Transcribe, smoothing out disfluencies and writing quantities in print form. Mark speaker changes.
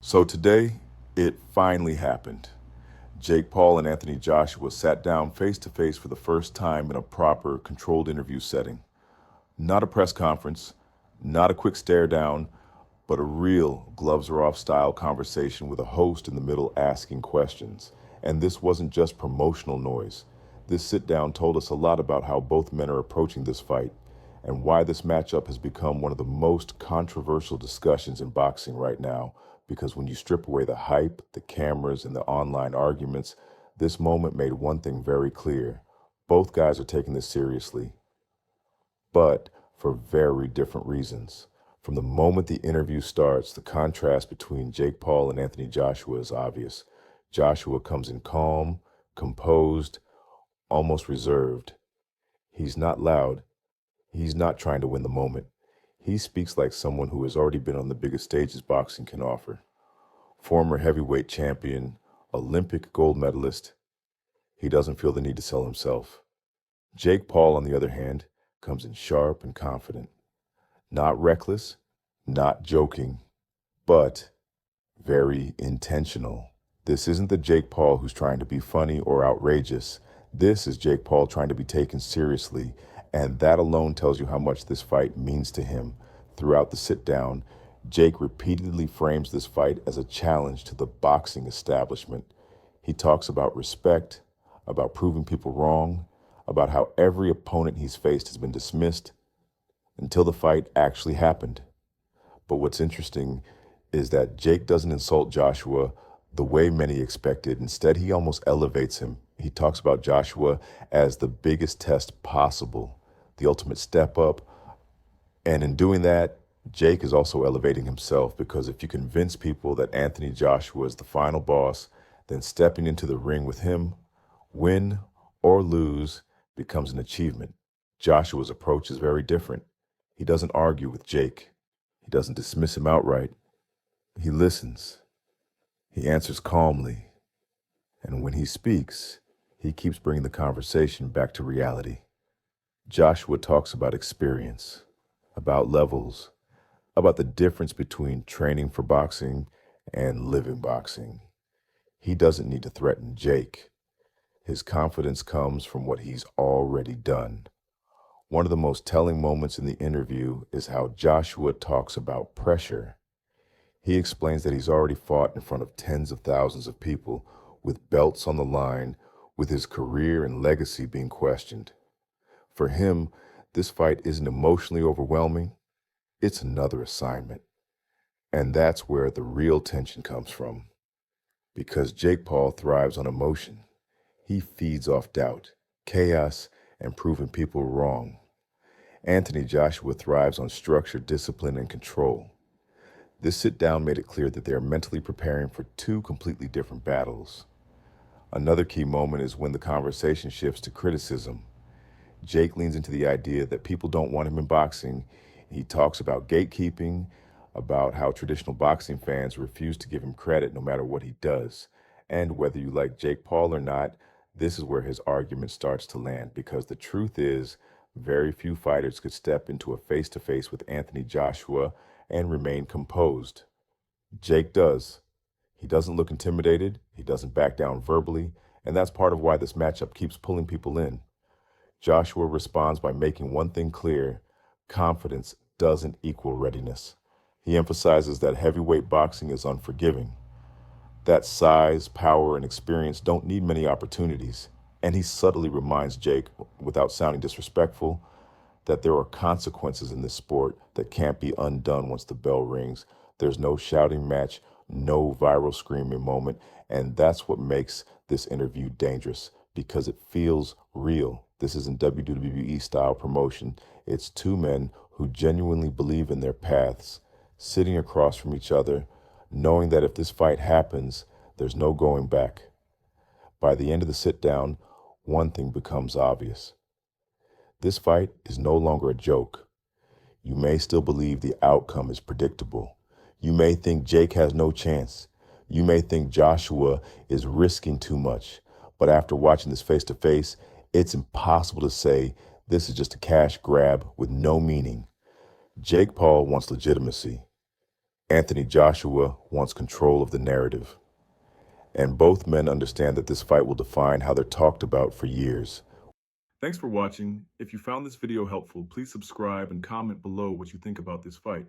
Speaker 1: So today, it finally happened. Jake Paul and Anthony Joshua sat down face to face for the first time in a proper, controlled interview setting. Not a press conference, not a quick stare down, but a real gloves are off style conversation with a host in the middle asking questions. And this wasn't just promotional noise. This sit down told us a lot about how both men are approaching this fight and why this matchup has become one of the most controversial discussions in boxing right now. Because when you strip away the hype, the cameras, and the online arguments, this moment made one thing very clear. Both guys are taking this seriously, but for very different reasons. From the moment the interview starts, the contrast between Jake Paul and Anthony Joshua is obvious. Joshua comes in calm, composed, almost reserved. He's not loud. He's not trying to win the moment. He speaks like someone who has already been on the biggest stages boxing can offer. Former heavyweight champion, Olympic gold medalist. He doesn't feel the need to sell himself. Jake Paul, on the other hand, comes in sharp and confident. Not reckless, not joking, but very intentional. This isn't the Jake Paul who's trying to be funny or outrageous. This is Jake Paul trying to be taken seriously, and that alone tells you how much this fight means to him. Throughout the sit-down, Jake repeatedly frames this fight as a challenge to the boxing establishment. He talks about respect, about proving people wrong, about how every opponent he's faced has been dismissed until the fight actually happened. But what's interesting is that Jake doesn't insult Joshua the way many expected. Instead, he almost elevates him. He talks about Joshua as the biggest test possible, the ultimate step up. And in doing that, Jake is also elevating himself, because if you convince people that Anthony Joshua is the final boss, then stepping into the ring with him, win or lose, becomes an achievement. Joshua's approach is very different. He doesn't argue with Jake. He doesn't dismiss him outright. He listens. He answers calmly. And when he speaks, he keeps bringing the conversation back to reality. Joshua talks about experience, about levels, about the difference between training for boxing and living boxing. He doesn't need to threaten Jake. His confidence comes from what he's already done. One of the most telling moments in the interview is how Joshua talks about pressure. He explains that he's already fought in front of tens of thousands of people with belts on the line, with his career and legacy being questioned. For him, this fight isn't emotionally overwhelming. It's another assignment. And that's where the real tension comes from. Because Jake Paul thrives on emotion. He feeds off doubt, chaos, and proving people wrong. Anthony Joshua thrives on structure, discipline, and control. This sit-down made it clear that they are mentally preparing for two completely different battles. Another key moment is when the conversation shifts to criticism. Jake leans into the idea that people don't want him in boxing. He talks about gatekeeping, about how traditional boxing fans refuse to give him credit no matter what he does. And whether you like Jake Paul or not, this is where his argument starts to land, because the truth is, very few fighters could step into a face-to-face with Anthony Joshua and remain composed. Jake does. He doesn't look intimidated, he doesn't back down verbally, and that's part of why this matchup keeps pulling people in. Joshua responds by making one thing clear: confidence doesn't equal readiness. He emphasizes that heavyweight boxing is unforgiving, that size, power, and experience don't need many opportunities. And he subtly reminds Jake, without sounding disrespectful, that there are consequences in this sport that can't be undone once the bell rings. There's no shouting match, no viral screaming moment, and that's what makes this interview dangerous, because it feels real. This isn't WWE style promotion. It's two men who genuinely believe in their paths, sitting across from each other, knowing that if this fight happens, there's no going back. By the end of the sit-down, one thing becomes obvious. This fight is no longer a joke. You may still believe the outcome is predictable. You may think Jake has no chance. You may think Joshua is risking too much. But after watching this face-to-face, it's impossible to say this is just a cash grab with no meaning. Jake Paul wants legitimacy. Anthony Joshua wants control of the narrative. And both men understand that this fight will define how they're talked about for years. Thanks for watching. If you found this video helpful, please subscribe and comment below what you think about this fight.